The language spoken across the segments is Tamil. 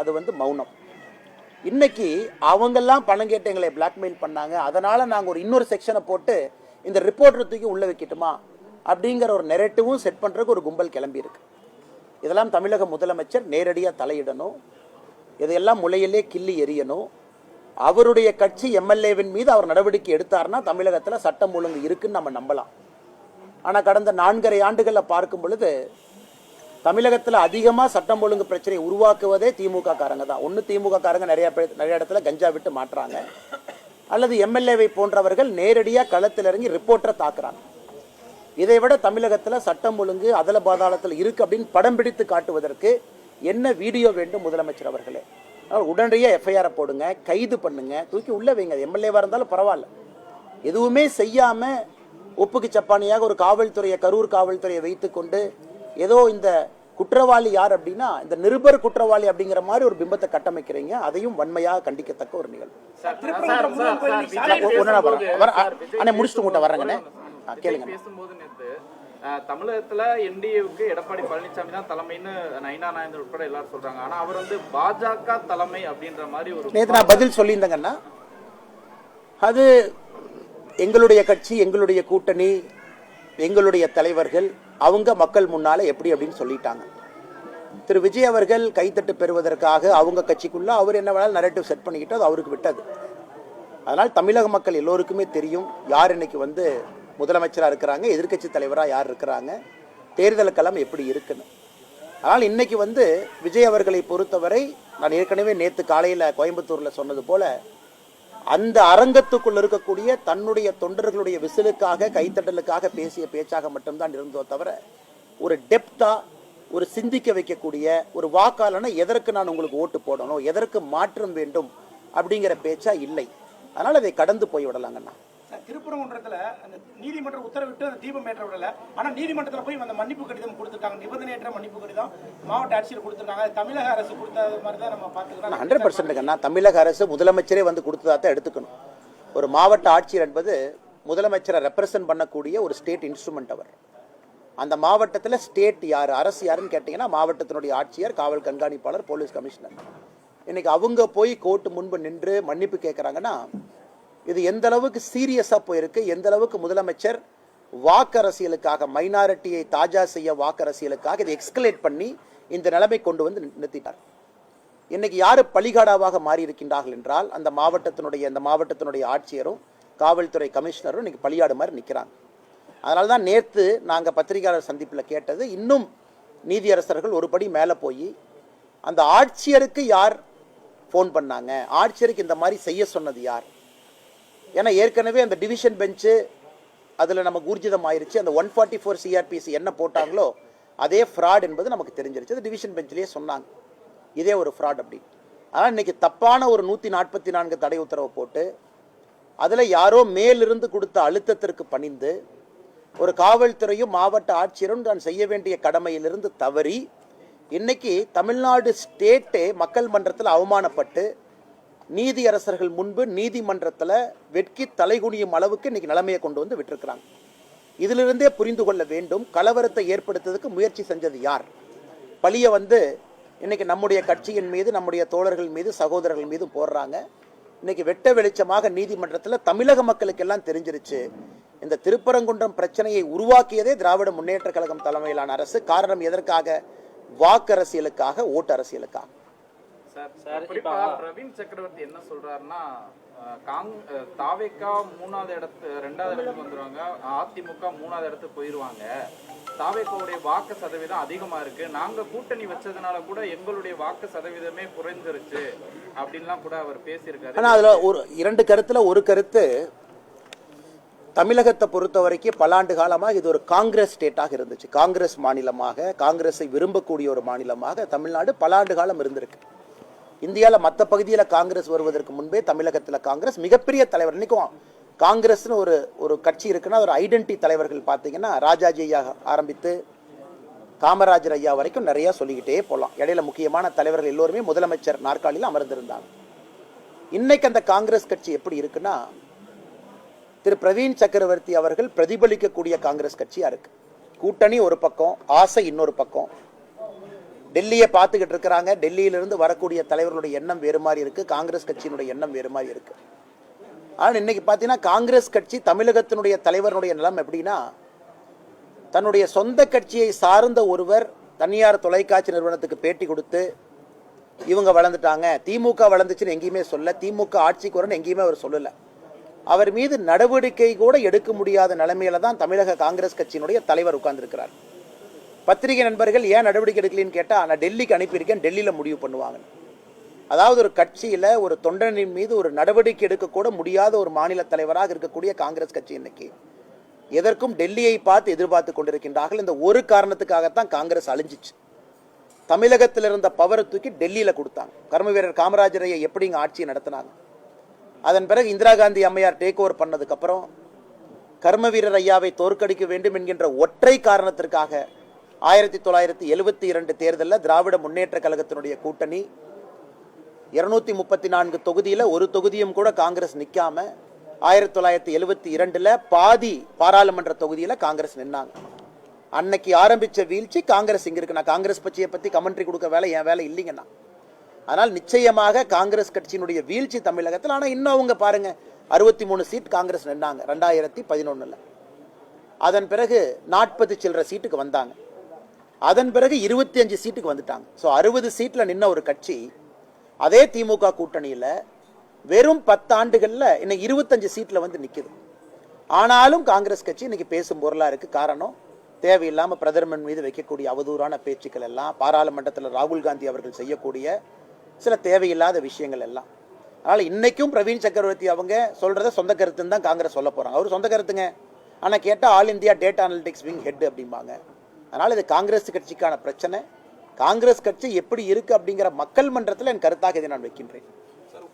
அது வந்து மௌனம். இன்னைக்கு அவங்கெல்லாம் பணம் கேட்டு எங்களை பிளாக்மெயில் பண்ணாங்க, அதனால நாங்கள் ஒரு இன்னொரு செக்ஷனை போட்டு இந்த ரிப்போர்ட்டர் தூக்கி உள்ள வைக்கட்டுமா அப்படிங்கிற ஒரு நெரேட்டிவும் செட் பண்ணுறதுக்கு ஒரு கும்பல் கிளம்பி இருக்கு. இதெல்லாம் தமிழக முதலமைச்சர் நேரடியாக தலையிடணும், இதையெல்லாம் முளையிலே கிள்ளி எறியணும். அவருடைய கட்சி எம்எல்ஏவின் மீது அவர் நடவடிக்கை எடுத்தார்னா தமிழகத்தில் சட்டம் ஒழுங்கு இருக்குன்னு நம்ம நம்பலாம். ஆனால் கடந்த 4.5 ஆண்டுகளில் பார்க்கும் பொழுது தமிழகத்தில் அதிகமாக சட்டம் ஒழுங்கு பிரச்சனையை உருவாக்குவதே திமுக காரங்க தான். ஒன்று திமுக காரங்க நிறைய இடத்துல கஞ்சா விட்டு மாட்டுறாங்க, அல்லது எம்எல்ஏவை போன்றவர்கள் நேரடியாக களத்தில் இறங்கி ரிப்போர்ட்டரை தாக்குறாங்க. இதை விட தமிழகத்தில் சட்டம் ஒழுங்கு அதல பாதாளத்தில் இருக்கு அப்படின்னு படம் பிடித்து காட்டுவதற்கு என்ன வீடியோ வேண்டும் முதலமைச்சர் அவர்களே? உடனடியாக எஃப்ஐஆரை போடுங்க, கைது பண்ணுங்க, தூக்கி உள்ள வைங்க. எம்எல்ஏவாக இருந்தாலும் பரவாயில்ல. எதுவுமே செய்யாமல் ஒப்புக்கு சப்பானியாக ஒரு காவல்துறையை, கரூர் காவல்துறையை வைத்துக்கொண்டு ஏதோ இந்த குற்றவாளி யார் அப்படின்னா இந்த நிருபர் குற்றவாளி அப்படிங்கிற மாதிரி ஒரு பிம்பத்தை கட்டமைக்கிறீங்க. அதையும் வன்மையாக கண்டிக்கத்தக்க ஒரு நிகழ்வு. முடிச்சுட்டு வர்றேங்கண்ணே, கேளுங்க. தமிழகத்துல என்டிஏவுக்கு எடப்பாடி பழனிசாமி தான் தலைமைன்னு நயினா நாயந்தர் உட்பட எல்லாரும் சொல்றாங்க. ஆனா அவர் வந்து பாஜக தலைமை அப்படின்ற மாதிரி ஒரு நேத்து நான் பதில் சொல்லியிருந்தேங்கன்னா, அது எங்களுடைய கட்சி, எங்களுடைய கூட்டணி, எங்களுடைய தலைவர்கள் அவங்க மக்கள் முன்னால எப்படி அப்படின்னு சொல்லிட்டாங்க. திரு விஜய் அவர்கள் கைத்தட்டு பெறுவதற்காக அவங்க கட்சிக்குள்ள அவர் என்ன வேணாலும் நரேட்டிவ் செட் பண்ணிக்கிட்டு அது அவருக்கு விட்டது. அதனால் தமிழக மக்கள் எல்லோருக்குமே தெரியும் யார் இன்னைக்கு வந்து முதலமைச்சராக இருக்கிறாங்க, எதிர்கட்சி தலைவராக யார் இருக்கிறாங்க, தேர்தல் களம் எப்படி இருக்குன்னு. ஆனால் இன்னைக்கு வந்து விஜய் அவர்களை பொறுத்தவரை நான் ஏற்கனவே நேற்று காலையில் கோயம்புத்தூரில் சொன்னது போல அந்த அரங்கத்துக்குள் இருக்கக்கூடிய தன்னுடைய தொண்டர்களுடைய விசிலுக்காக கைத்தட்டலுக்காக பேசிய பேச்சாக மட்டும்தான் இருந்தோ தவிர ஒரு டெப்தா, ஒரு சிந்திக்க வைக்கக்கூடிய ஒரு வாக்காளனை எதற்கு நான் உங்களுக்கு ஓட்டு போடணும், எதற்கு மாற்றம் வேண்டும் அப்படிங்கிற பேச்சா இல்லை. அதனால் அதை கடந்து போய் விடலாங்கண்ணா. திருப்பரங்குன்றத்தில் அந்த நீதிமன்றம் உத்தரவிட்டு அந்த தீபம் ஏற்ற விடல, ஆனால் நீதிமன்றத்தில் போய் அந்த மன்னிப்பு கடிதம் கொடுத்துருக்காங்க, நிபந்தனையற்ற மன்னிப்பு கடிதம் மாவட்ட ஆட்சியர் கொடுத்துருக்காங்க. தமிழக அரசு கொடுத்த மாதிரி தான் நம்ம பார்த்துக்கிறோம். 100%ங்கண்ணா. தமிழக அரசு முதலமைச்சரே வந்து கொடுத்ததா தான் எடுத்துக்கணும். ஒரு மாவட்ட ஆட்சியர் என்பது முதலமைச்சரை ரெப்ரசன்ட் பண்ணக்கூடிய ஒரு ஸ்டேட் இன்ஸ்ட்ருமெண்ட். அவர் அந்த மாவட்டத்தில் ஸ்டேட் யார், அரசு யாருன்னு கேட்டிங்கன்னா மாவட்டத்தினுடைய ஆட்சியர், காவல் கண்காணிப்பாளர், போலீஸ் கமிஷனர். இன்னைக்கு அவங்க போய் கோர்ட்டு முன்பு நின்று மன்னிப்பு கேட்குறாங்கன்னா இது எந்த அளவுக்கு சீரியஸாக போயிருக்கு, எந்த அளவுக்கு முதலமைச்சர் வாக்கரசியலுக்காக, மைனாரிட்டியை தாஜா செய்ய வாக்கரசியலுக்காக இதை எக்ஸ்கலேட் பண்ணி இந்த நிலைமை கொண்டு வந்து நிறுத்திட்டார். இன்னைக்கு யாரு பலிகாடாவாக மாறி இருக்கின்றார்கள் என்றால் அந்த மாவட்டத்தினுடைய ஆட்சியரும் காவல்துறை கமிஷனரும் இன்னைக்கு பலியாடு மாதிரி நிற்கிறாங்க. அதனால தான் நேற்று நாங்கள் பத்திரிகையாளர் சந்திப்பில் கேட்டது, இன்னும் நீதியரசர்கள் ஒரு படி மேலே போய் அந்த ஆட்சியருக்கு யார் ஃபோன் பண்ணாங்க, ஆட்சியருக்கு இந்த மாதிரி செய்ய சொன்னது யார்? ஏன்னா ஏற்கனவே அந்த டிவிஷன் பெஞ்சு அதில் நமக்கு ஊர்ஜிதம் ஆயிருச்சு. அந்த 144 CRPC என்ன போட்டாங்களோ அதே ஃப்ராட் என்பது நமக்கு தெரிஞ்சிருச்சு. அது டிவிஷன் பெஞ்சிலேயே சொன்னாங்க இதே ஒரு ஃப்ராட் அப்படி. ஆனால் இன்னைக்கு தப்பான ஒரு 144 தடை உத்தரவு போட்டு அதில் யாரோ மேலிருந்து கொடுத்த அழுத்தத்திற்கு பணிந்து ஒரு காவல்துறையும் மாவட்ட ஆட்சியரும் தான் செய்ய வேண்டிய கடமையிலிருந்து தவறி இன்னைக்கு தமிழ்நாடு ஸ்டேட்டே மக்கள் மன்றத்தில் அவமானப்பட்டு நீதியரசர்கள் முன்பு நீதிமன்றத்தில் வெட்கி தலைகுனியும் அளவுக்கு இன்னைக்கு நிலைமையை கொண்டு வந்து விட்டுருக்கிறாங்க. இதிலிருந்தே புரிந்து கொள்ள வேண்டும் கலவரத்தை ஏற்படுத்துவதற்கு முயற்சி செஞ்சது யார். பழிய வந்து இன்னைக்கு நம்முடைய கட்சியின் மீது, நம்முடைய தோழர்கள் மீது, சகோதரர்கள் மீது போடுறாங்க. இன்னைக்கு வெட்ட வெளிச்சமாக நீதிமன்றத்தில் தமிழக மக்களுக்கு எல்லாம் தெரிஞ்சிருச்சு இந்த திருப்பரங்குன்றம் பிரச்சனையை உருவாக்கியதே திராவிட முன்னேற்ற கழகம் தலைமையிலான அரசு. காரணம் எதற்காக? வாக்கு அரசியலுக்காக, ஓட்டு அரசியலுக்காக. பிரவீன் சக்கரவர்த்தி என்ன சொல்றாருன்னா, தாவேகா 2வது இடத்துக்கு வந்துருவாங்க, அதிமுக 3வது இடத்துக்கு போயிருவாங்க, தாவேகாவுடைய வாக்கு சதவீதம் அதிகமா இருக்கு, நாங்க கூட்டணி வச்சதுனால கூட எங்களுடைய வாக்கு சதவீதமே குறைந்துருச்சு அப்படின்லாம் கூட அவர் பேசியிருக்காரு. ஆனா அதுல ஒரு 2 கருத்துல ஒரு கருத்து, தமிழகத்தை பொறுத்த வரைக்கும் பல ஆண்டு காலமாக இது ஒரு காங்கிரஸ் ஸ்டேட்டாக இருந்துச்சு. காங்கிரஸ் மாநிலமாக, காங்கிரஸை விரும்பக்கூடிய ஒரு மாநிலமாக தமிழ்நாடு பல ஆண்டு காலம் இருந்திருக்கு. இந்தியாவில் மற்ற பகுதியில் காங்கிரஸ் வருவதற்கு முன்பே தமிழகத்தில் காங்கிரஸ் மிகப்பெரிய தலைவர். இன்னைக்கும் காங்கிரஸ்னு ஒரு கட்சி இருக்குன்னா ஒரு ஐடென்டி தலைவர்கள் பார்த்தீங்கன்னா ராஜாஜி ஐயா ஆரம்பித்து காமராஜர் ஐயா வரைக்கும் நிறைய சொல்லிக்கிட்டே போகலாம். இடையில முக்கியமான தலைவர்கள் எல்லோருமே முதலமைச்சர் நாற்காலியில் அமர்ந்திருந்தாங்க. இன்னைக்கு அந்த காங்கிரஸ் கட்சி எப்படி இருக்குன்னா திரு பிரவீன் சக்கரவர்த்தி அவர்கள் பிரதிபலிக்கக்கூடிய காங்கிரஸ் கட்சியா இருக்கு. கூட்டணி ஒரு பக்கம், ஆசை இன்னொரு பக்கம். டெல்லியை பார்த்துக்கிட்டு இருக்கிறாங்க. டெல்லியிலிருந்து வரக்கூடிய தலைவர்களுடைய எண்ணம் வேறு மாதிரி இருக்கு, காங்கிரஸ் கட்சியினுடைய எண்ணம் வேறு மாதிரி இருக்கு. ஆனால் இன்னைக்கு பார்த்தீங்கன்னா காங்கிரஸ் கட்சி தமிழகத்தினுடைய தலைவருடைய நிலம் எப்படின்னா, தன்னுடைய சொந்த கட்சியை சார்ந்த ஒருவர் தனியார் தொலைக்காட்சி நிறுவனத்துக்கு பேட்டி கொடுத்து இவங்க வளர்ந்துட்டாங்க, திமுக வளர்ந்துச்சுன்னு எங்கேயுமே சொல்ல, திமுக ஆட்சிக்கு வரணும்னு எங்கேயுமே அவர் சொல்லல. அவர் மீது நடவடிக்கை கூட எடுக்க முடியாத நிலைமையில தான் தமிழக காங்கிரஸ் கட்சியினுடைய தலைவர் உட்கார்ந்துருக்கிறார். பத்திரிகை நண்பர்கள் ஏன் நடவடிக்கை எடுக்கலன்னு கேட்டா, நான் டெல்லிக்கு அனுப்பியிருக்கேன், டெல்லியில முடிவு பண்ணுவாங்க. அதாவது ஒரு கட்சியில ஒரு தொண்டனின் மீது ஒரு நடவடிக்கை எடுக்க கூட முடியாத ஒரு மாநில தலைவராக இருக்கக்கூடிய காங்கிரஸ் கட்சி இன்னைக்கு எதற்கும் டெல்லியை பார்த்து எதிர்பார்த்து கொண்டிருக்கின்றார்கள். இந்த ஒரு காரணத்துக்காகத்தான் காங்கிரஸ் அழிஞ்சிச்சு. தமிழகத்தில் இருந்த பவரை தூக்கி டெல்லியில கொடுத்தாங்க. கர்ம வீரர் காமராஜரை எப்படி இங்க ஆட்சியை நடத்தினாங்க. அதன் பிறகு இந்திரா காந்தி அம்மையார் டேக் ஓவர் பண்ணதுக்கு அப்புறம் கர்ம வீரர் ஐயாவை தோற்கடிக்க வேண்டும் என்கின்ற ஒற்றை காரணத்திற்காக 1972 தேர்தலில் திராவிட முன்னேற்ற கழகத்தினுடைய கூட்டணி 234 தொகுதியில ஒரு தொகுதியும் கூட காங்கிரஸ் நிக்காம 1972 பாதி பாராளுமன்ற தொகுதியில காங்கிரஸ் நின்னாங்க. அன்னைக்கு ஆரம்பிச்ச வீழ்ச்சி காங்கிரஸ் இங்க இருக்கு. நான் காங்கிரஸ் கட்சியை பத்தி கமெண்ட்ரி கொடுக்க வேலை என் வேலை இல்லைங்கண்ணா. ஆனால் நிச்சயமாக காங்கிரஸ் கட்சியினுடைய வீழ்ச்சி தமிழகத்தில். ஆனா இன்னும் அவங்க பாருங்க 63 சீட் காங்கிரஸ் நின்னாங்க 2011. அதன் பிறகு 40 சில்லற சீட்டுக்கு வந்தாங்க. அதன் பிறகு 25 சீட்டுக்கு வந்துட்டாங்க. ஸோ 60 சீட்ல நின்ன ஒரு கட்சி அதே திமுக கூட்டணியில வெறும் 10 ஆண்டுகள்ல இன்னைக்கு 25 சீட்ல வந்து நிக்குது. ஆனாலும் காங்கிரஸ் கட்சி இன்னைக்கு பேசும் பொருளா இருக்கு. காரணம், தேவையில்லாம பிரதமர் மீது வைக்கக்கூடிய அவதூறான பேச்சுக்கள் எல்லாம், பாராளுமன்றத்தில் ராகுல் காந்தி அவர்கள் செய்யக்கூடிய சில தேவையில்லாத விஷயங்கள் எல்லாம். அதனால இன்னைக்கும் பிரவீன் சக்கரவர்த்தி அவங்க சொல்றத சொந்த கருத்துன்னு தான் காங்கிரஸ் சொல்ல போறாங்க. அவர் சொந்த கருத்துங்க, ஆனா கேட்டா all India data analytics wing head அப்படிம்பாங்க. அதனால இது காங்கிரஸ் கட்சிக்கான பிரச்சனை. காங்கிரஸ் கட்சி எப்படி இருக்கு அப்படிங்கிற மக்கள் மன்றத்தில் என் கருத்தாக இதை நான் வைக்கின்றேன்.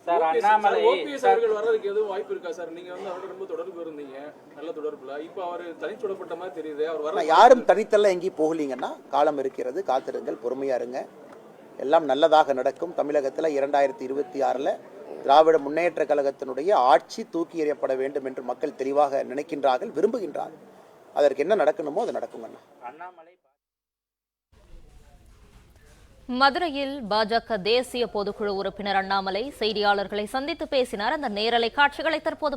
சார், அண்ணாமலை ஓபிஎஸ் அவர்கள் வர்றதுக்கு எதுவும் வாய்ப்பு இருக்கா சார்? நீங்க வந்து அவரோட ரொம்ப தொடர்பு இருந்தீங்க, நல்ல தொடர்புல. இப்போ அவர் தனிச்சுடப்பட்ட மாதிரி தெரியுது. அவர் வர யாரும் தனித்தல்ல எங்கேயும் போகலீங்கன்னா, காலம் இருக்கிறது, காத்திருங்கள், பொறுமையா இருங்க, எல்லாம் நல்லதாக நடக்கும். தமிழகத்தில் 2026 திராவிட முன்னேற்ற கழகத்தினுடைய ஆட்சி தூக்கி எறியப்பட வேண்டும் என்று மக்கள் தெளிவாக நினைக்கின்றார்கள், விரும்புகின்றார்கள். அதற்கு என்ன நடக்கணுமோ அது நடக்குங்கண்ணா. அண்ணாமலை மதுரையில் பாஜக தேசிய பொதுக்குழு உறுப்பினர் அண்ணாமலை செய்தியாளர்களை சந்தித்து பேசினார். அந்த நேரலை காட்சிகளை தற்போது